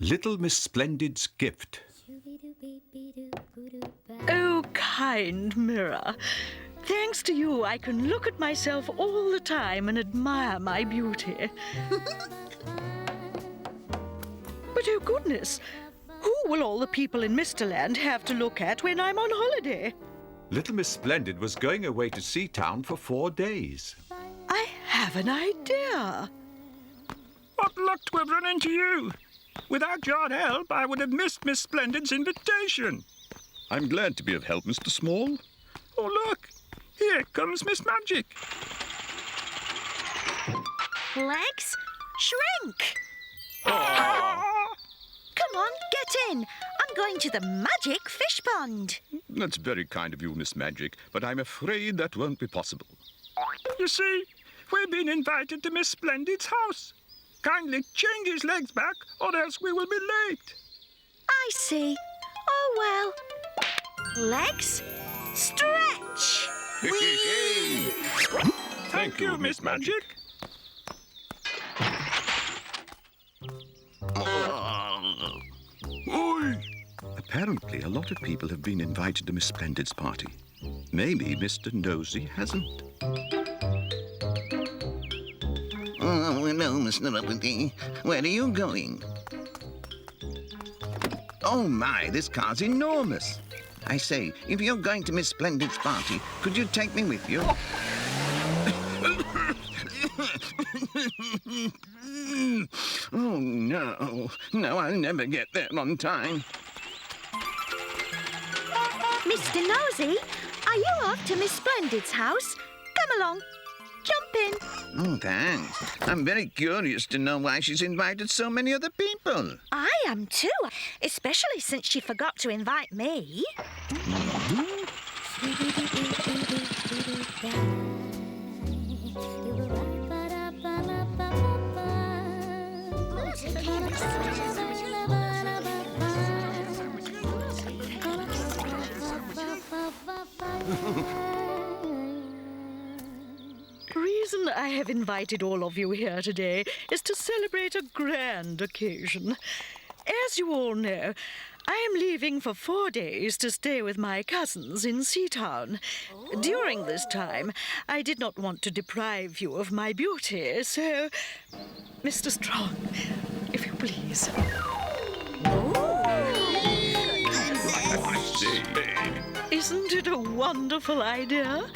Little Miss Splendid's gift. Oh, kind mirror. Thanks to you, I can look at myself all the time and admire my beauty. But oh goodness, who will all the people in Misterland have to look at when I'm on holiday? Little Miss Splendid was going away to Sea Town for 4 days. I have an idea. What luck to have run into you! Without your help, I would have missed Miss Splendid's invitation. I'm glad to be of help, Mr. Small. Oh, look! Here comes Miss Magic. Legs, shrink! Ah! Come on, get in. I'm going to the magic fish pond. That's very kind of you, Miss Magic, but I'm afraid that won't be possible. You see, we've been invited to Miss Splendid's house. Kindly change his legs back, or else we will be late. I see. Oh, well. Legs, stretch! Thank you, Miss Magic. Oi! Apparently, a lot of people have been invited to Miss Splendid's party. Maybe Mr. Nosy hasn't. Oh, hello, Mr. Uppity. Where are you going? Oh, my, this car's enormous. I say, if you're going to Miss Splendid's party, could you take me with you? Oh, no. No, I'll never get there on time. Mr. Nosy, are you off to Miss Splendid's house? Come along. Jump in. Oh, thanks. I'm very curious to know why she's invited so many other people. I am too, especially since she forgot to invite me. The reason I have invited all of you here today is to celebrate a grand occasion. As you all know, I am leaving for 4 days to stay with my cousins in Sea Town. During this time, I did not want to deprive you of my beauty, so... Mr. Strong, if you please. I see. Isn't it a wonderful idea?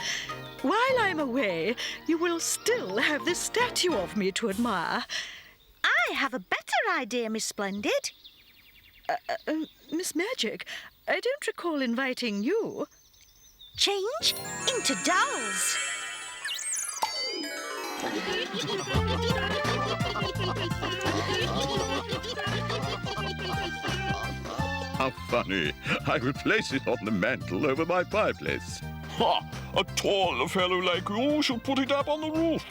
While I'm away, you will still have this statue of me to admire. I have a better idea, Miss Splendid. Miss Magic, I don't recall inviting you. Change into dolls. How funny. I will place it on the mantel over my fireplace. Ha! A tall fellow like you should put it up on the roof.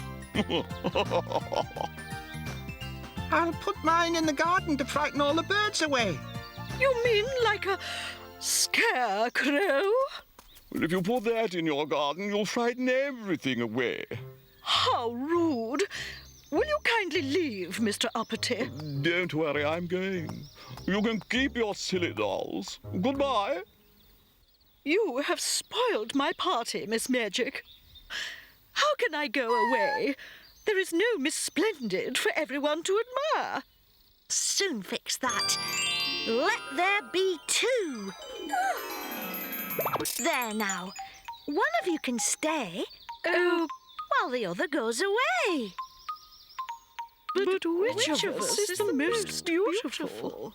I'll put mine in the garden to frighten all the birds away. You mean like a scarecrow? Well, if you put that in your garden, you'll frighten everything away. How rude. Will you kindly leave, Mr. Uppity? Don't worry, I'm going. You can keep your silly dolls. Goodbye. You have spoiled my party, Miss Magic. How can I go away? There is no Miss Splendid for everyone to admire. Soon fix that. Let there be 2. There now. One of you can stay. Oh, While the other goes away. but which of us is the most beautiful?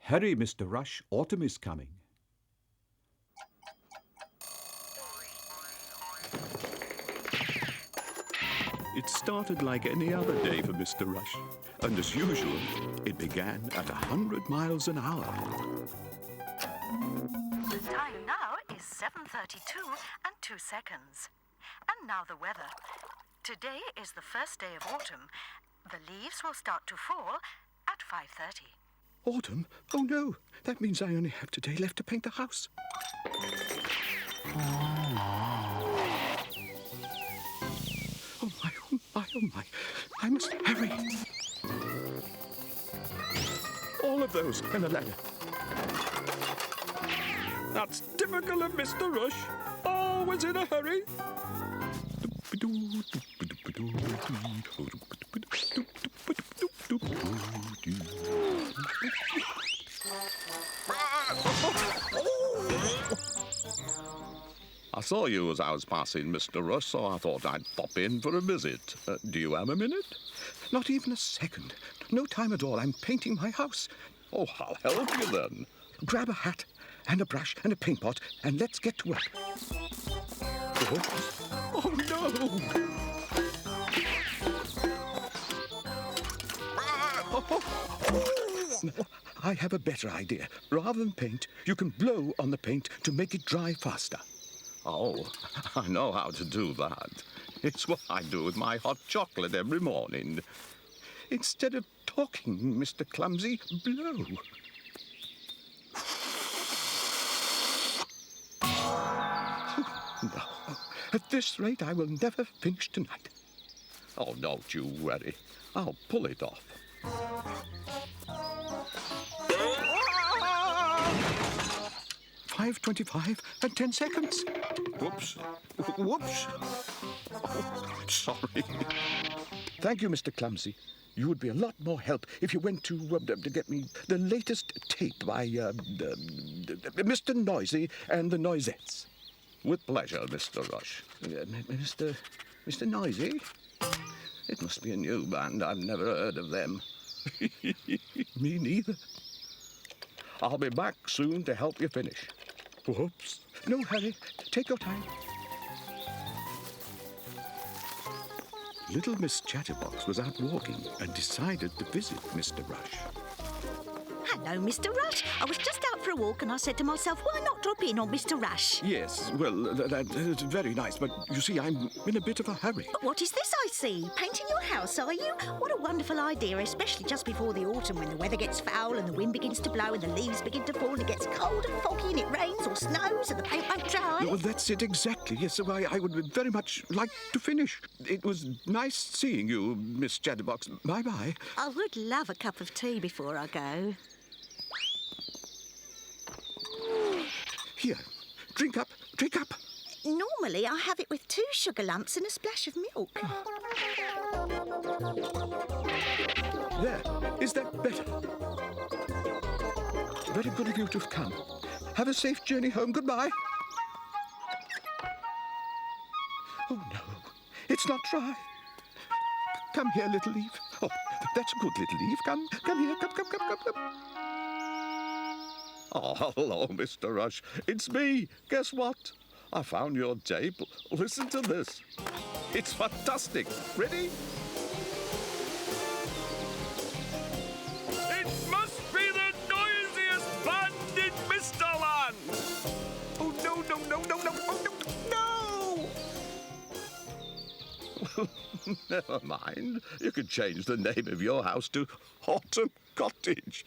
Hurry, Mr. Rush, autumn is coming. It started like any other day for Mr. Rush, and as usual, it began at 100 miles an hour. The time now is 7:32 and 2 seconds. And now the weather. Today is the first day of autumn. The leaves will start to fall at 5:30. Autumn? Oh no, that means I only have today left to paint the house. Oh my, oh my, oh my. I must hurry. All of those and a ladder. That's typical of Mr. Rush. Always in a hurry. I saw you as I was passing, Mr. Rush, so I thought I'd pop in for a visit. Do you have a minute? Not even a second. No time at all. I'm painting my house. Oh, I'll help you then. Grab a hat and a brush and a paint pot and let's get to work. Oh no! No, I have a better idea. Rather than paint, you can blow on the paint to make it dry faster. Oh, I know how to do that. It's what I do with my hot chocolate every morning. Instead of talking, Mr. Clumsy, blow. No. At this rate, I will never finish tonight. Oh, don't you worry. I'll pull it off. 5:25 and 10 seconds. Whoops. Whoops. Oh, sorry. Thank you, Mr. Clumsy. You would be a lot more help if you went to get me the latest tape by Mr. Noisy and the Noisettes. With pleasure, Mr. Rush. Mr. Noisy? It must be a new band. I've never heard of them. Me neither. I'll be back soon to help you finish. Whoops. No hurry. Take your time. Little Miss Chatterbox was out walking and decided to visit Mr. Rush. Hello, Mr. Rush. I was just out for a walk and I said to myself, why not drop in on Mr. Rush? Yes, well, that's very nice, but you see, I'm in a bit of a hurry. But what is this I see? Painting your house, are you? What a wonderful idea, especially just before the autumn when the weather gets foul and the wind begins to blow and the leaves begin to fall and it gets cold and foggy and it rains or snows and the paint won't dry. Well, that's it exactly. Yes, so I would very much like to finish. It was nice seeing you, Miss Chatterbox. Bye-bye. I would love a cup of tea before I go. Here, drink up, drink up. Normally, I have it with 2 sugar lumps and a splash of milk. There, is that better? Very good of you to have come. Have a safe journey home. Goodbye. Oh, no, it's not dry. Come here, little leaf. Oh, that's a good little leaf. Come here, come. Oh, hello, Mr. Rush. It's me. Guess what? I found your tape. Listen to this. It's fantastic. Ready? It must be the noisiest band in Mr. Land. Oh, no. Oh, no. Never mind. You can change the name of your house to Autumn Cottage.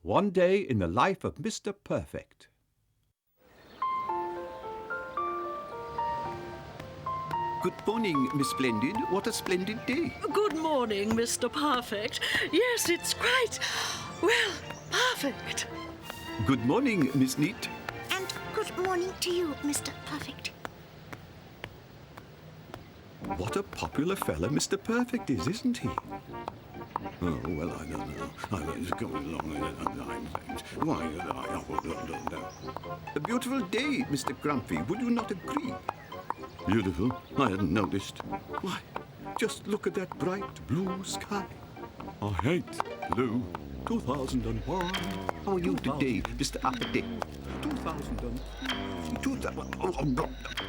One day in the life of Mr. Perfect. Good morning, Miss Splendid. What a splendid day. Good morning, Mr. Perfect. Yes, it's quite, well, perfect. Good morning, Miss Neat. And good morning to you, Mr. Perfect. What a popular fella Mr. Perfect is, isn't he? Oh, well, I don't know. I was going along with it. Why, a beautiful day, Mr. Grumpy. Would you not agree? Beautiful? I hadn't noticed. Why, just look at that bright blue sky. I hate blue. 2001. How are you today, Mr. Uppity? 2000.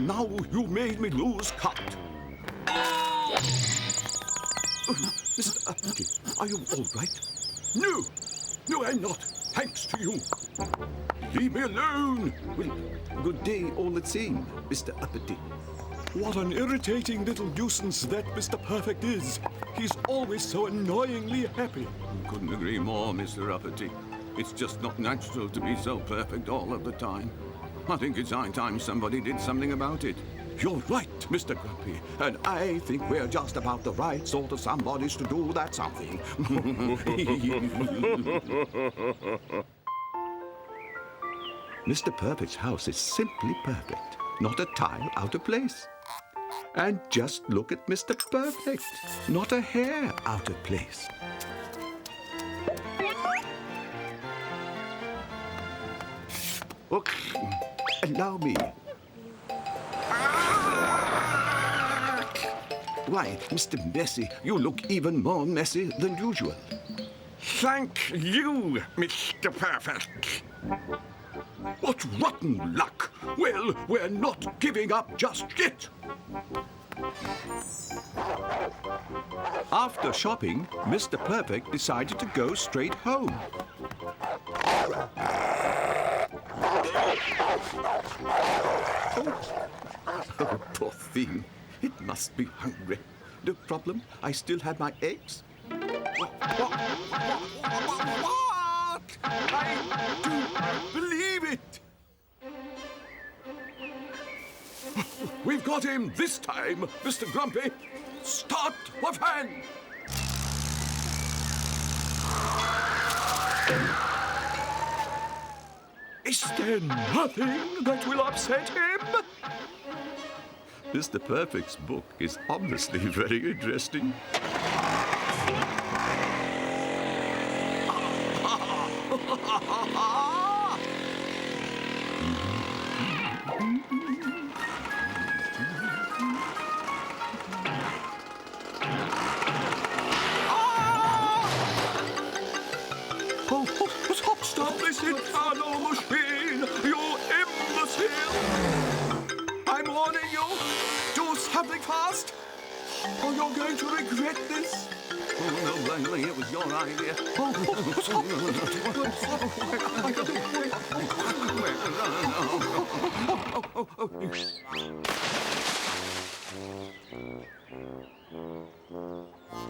Now you made me lose count. Mr. Uppity, are you all right? No! No, I'm not. Thanks to you. Leave me alone. Well, good day all the same, Mr. Uppity. What an irritating little nuisance that Mr. Perfect is. He's always so annoyingly happy. Couldn't agree more, Mr. Uppity. It's just not natural to be so perfect all of the time. I think it's high time somebody did something about it. You're right, Mr. Grumpy, and I think we're just about the right sort of somebodies to do that something. Mr. Perfect's house is simply perfect, not a tile out of place. And just look at Mr. Perfect, not a hair out of place. Okay, allow me. Why, Mr. Messy, you look even more messy than usual. Thank you, Mr. Perfect. What rotten luck! Well, we're not giving up just yet. After shopping, Mr. Perfect decided to go straight home. Oh, poor thing. It must be hungry. No problem. I still have my eggs. What? I do believe it. We've got him this time, Mr. Grumpy. Start the fan. Is there nothing that will upset him? Mr. Perfect's book is honestly very interesting. Stop this infernal machine, you imbecile! I'm warning you, do something fast, or you're going to regret this. Oh, no, Langley, it was your idea.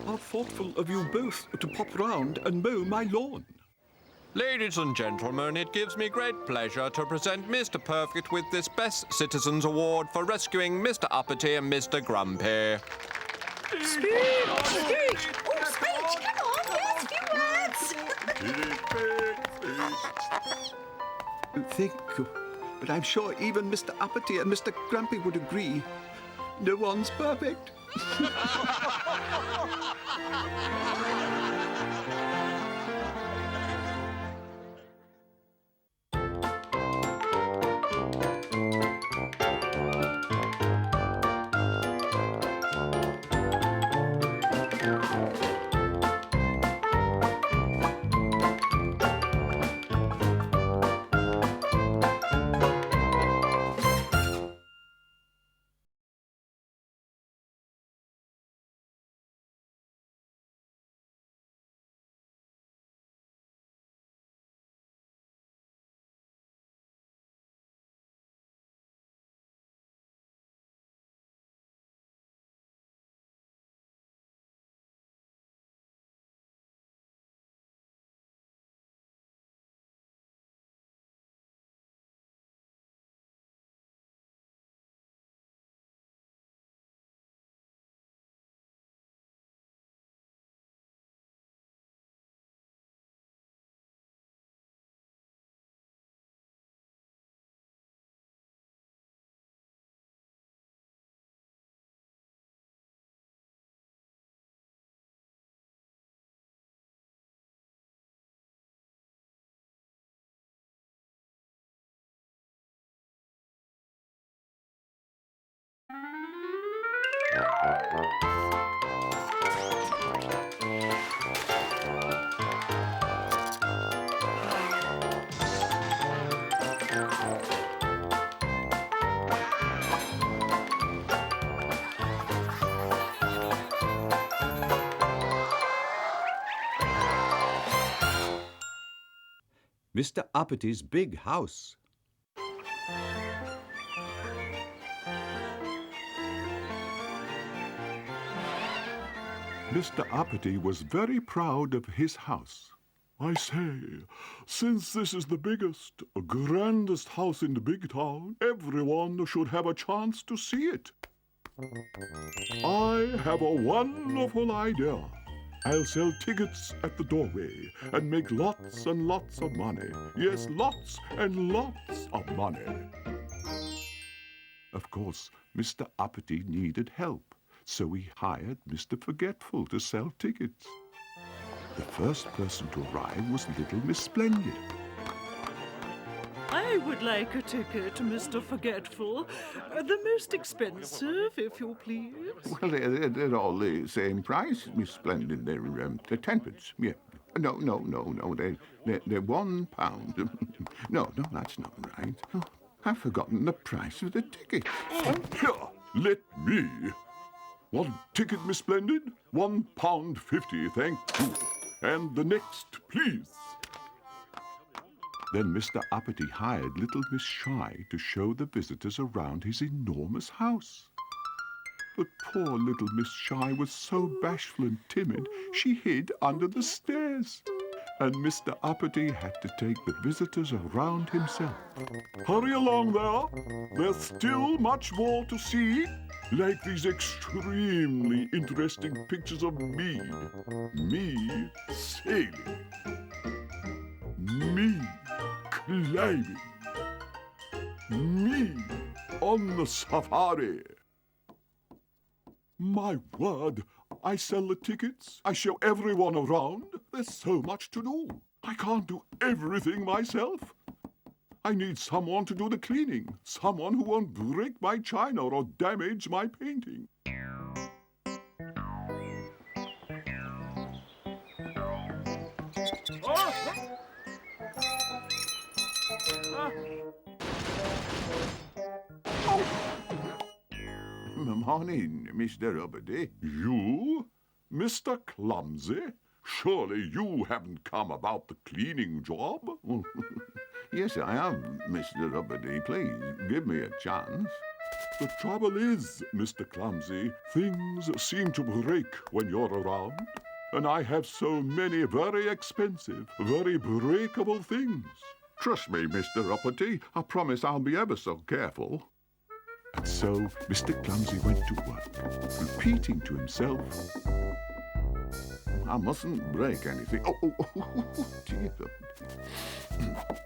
How thoughtful of you both to pop round and mow my lawn. Ladies and gentlemen, it gives me great pleasure to present Mr. Perfect with this Best Citizens Award for rescuing Mr. Uppity and Mr. Grumpy. Speech! Oh, speech! Come on, there's a few words. Thank you. But I'm sure even Mr. Uppity and Mr. Grumpy would agree. No one's perfect. Mr. Uppity's big house. Mr. Uppity was very proud of his house. I say, since this is the biggest, grandest house in the big town, everyone should have a chance to see it. I have a wonderful idea. I'll sell tickets at the doorway and make lots and lots of money. Yes, lots and lots of money. Of course, Mr. Uppity needed help, so he hired Mr. Forgetful to sell tickets. The first person to arrive was Little Miss Splendid. I would like a ticket, Mr. Forgetful. The most expensive, if you please. Well, they're all the same price, Miss Splendid. They're 10pence. Yeah. No. They're £1. No, that's not right. Oh, I've forgotten the price of the ticket. Here, let me. One ticket, Miss Splendid. £1.50, thank you. And the next, please. Then Mr. Uppity hired Little Miss Shy to show the visitors around his enormous house. But poor Little Miss Shy was so bashful and timid, she hid under the stairs. And Mr. Uppity had to take the visitors around himself. Hurry along there. There's still much more to see, like these extremely interesting pictures of me. Me sailing. Me climbing. Me on the safari. My word, I sell the tickets. I show everyone around. There's so much to do. I can't do everything myself. I need someone to do the cleaning. Someone who won't break my china or damage my painting. Morning, Mr. Uppity. You? Mr. Clumsy? Surely you haven't come about the cleaning job? Yes, I am, Mr. Uppity. Please, give me a chance. The trouble is, Mr. Clumsy, things seem to break when you're around. And I have so many very expensive, very breakable things. Trust me, Mr. Uppity. I promise I'll be ever so careful. And so Mr. Clumsy went to work, repeating to himself, I mustn't break anything. Oh, dear.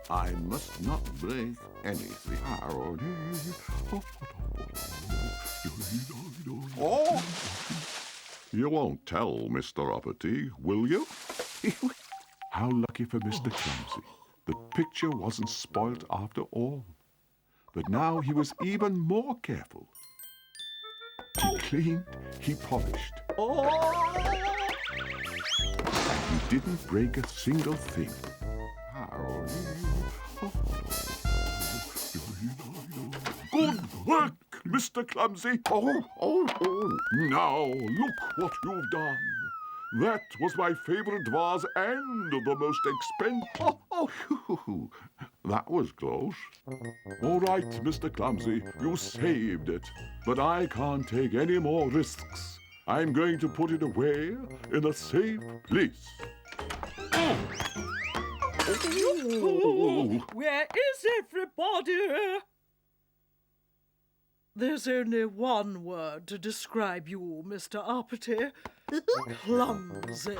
I must not break anything. Oh! You won't tell, Mr. Uppity, will you? How lucky for Mr. Clumsy. The picture wasn't spoilt after all. But now he was even more careful. He cleaned, he polished. And he didn't break a single thing. Good work, Mr. Clumsy. Now, look what you've done. That was my favorite vase and the most expensive. That was close. All right, Mr. Clumsy, you saved it. But I can't take any more risks. I'm going to put it away in a safe place. Where is everybody? There's only one word to describe you, Mr. Uppity. Clumsy.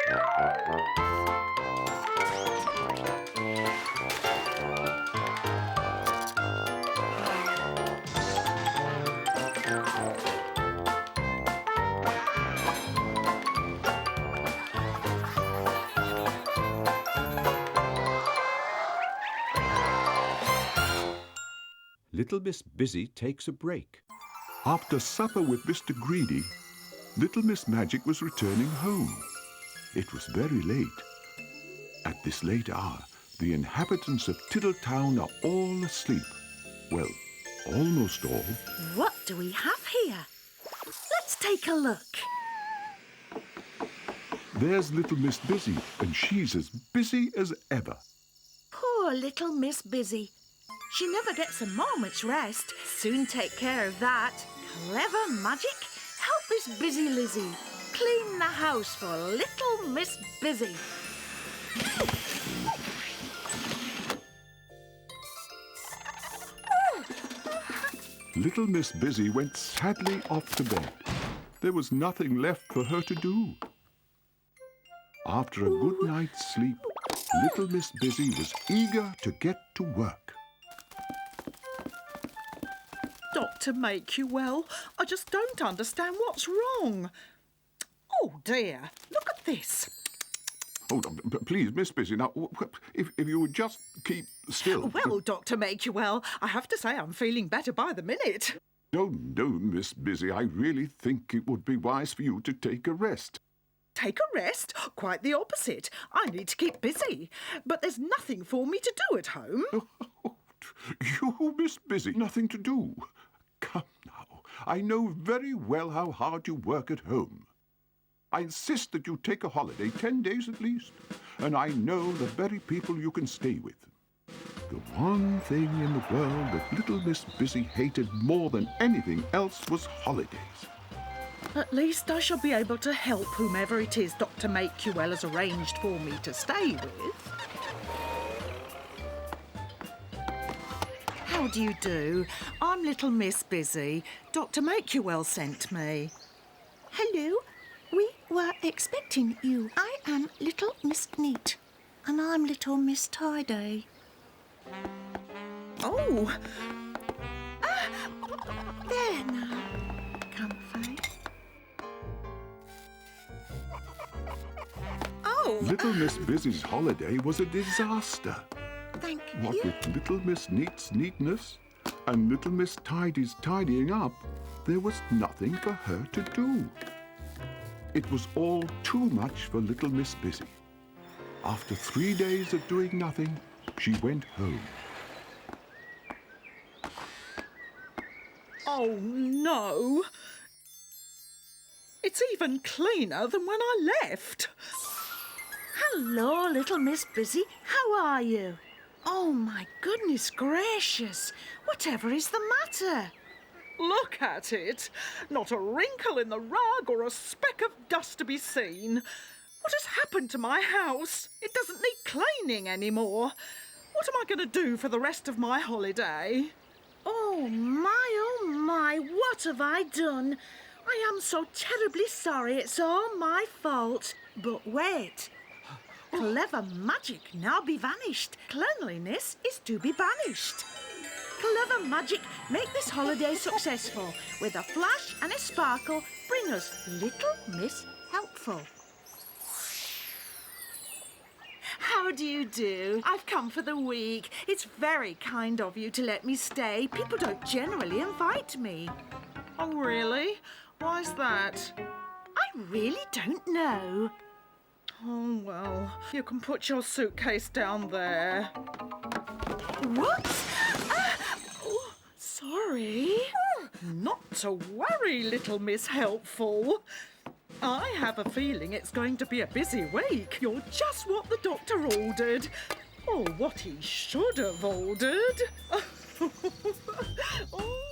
Little Miss Busy takes a break. After supper with Mr. Greedy, Little Miss Magic was returning home. It was very late. At this late hour, the inhabitants of Tiddletown are all asleep. Well, almost all. What do we have here? Let's take a look. There's Little Miss Busy, and she's as busy as ever. Poor little Miss Busy. She never gets a moment's rest. Soon take care of that. Clever magic. Help this busy Lizzie. Clean the house for little Miss Busy. Little Miss Busy went sadly off to bed. There was nothing left for her to do. After a good night's sleep, Little Miss Busy was eager to get to work. Doctor Make You Well, I just don't understand what's wrong. Oh dear, look at this. Oh, please, Miss Busy, now, if you would just keep still. Well, Dr. Make You Well, I have to say I'm feeling better by the minute. No, Miss Busy, I really think it would be wise for you to take a rest. Take a rest? Quite the opposite. I need to keep busy. But there's nothing for me to do at home. You, Miss Busy, nothing to do. Come now, I know very well how hard you work at home. I insist that you take a holiday, 10 days at least, and I know the very people you can stay with. The one thing in the world that little Miss Busy hated more than anything else was holidays. At least I shall be able to help whomever it is Dr. Make You Well has arranged for me to stay with. How do you do? I'm Little Miss Busy. Dr. Make You Well sent me. Hello. We were expecting you. I am Little Miss Neat. And I'm Little Miss Tidy. Oh! There now. Comfy. Oh! Little Miss Busy's holiday was a disaster. Thank What you. with Little Miss Neat's neatness and Little Miss Tidy's tidying up, there was nothing for her to do. It was all too much for Little Miss Busy. After 3 days of doing nothing, she went home. Oh, no! It's even cleaner than when I left. Hello, Little Miss Busy. How are you? Oh, my goodness gracious. Whatever is the matter? Look at it. Not a wrinkle in the rug or a speck of dust to be seen. What has happened to my house? It doesn't need cleaning anymore. What am I going to do for the rest of my holiday? Oh, my, what have I done? I am so terribly sorry. It's all my fault. But wait. Clever magic now be vanished. Cleanliness is to be banished. Clever magic, make this holiday successful. With a flash and a sparkle, bring us Little Miss Helpful. How do you do? I've come for the week. It's very kind of you to let me stay. People don't generally invite me. Oh, really? Why's that? I really don't know. Oh, well, you can put your suitcase down there. Whoops! Oh, sorry. Not to worry, Little Miss Helpful. I have a feeling it's going to be a busy week. You're just what the doctor ordered. Or what he should have ordered. Oh.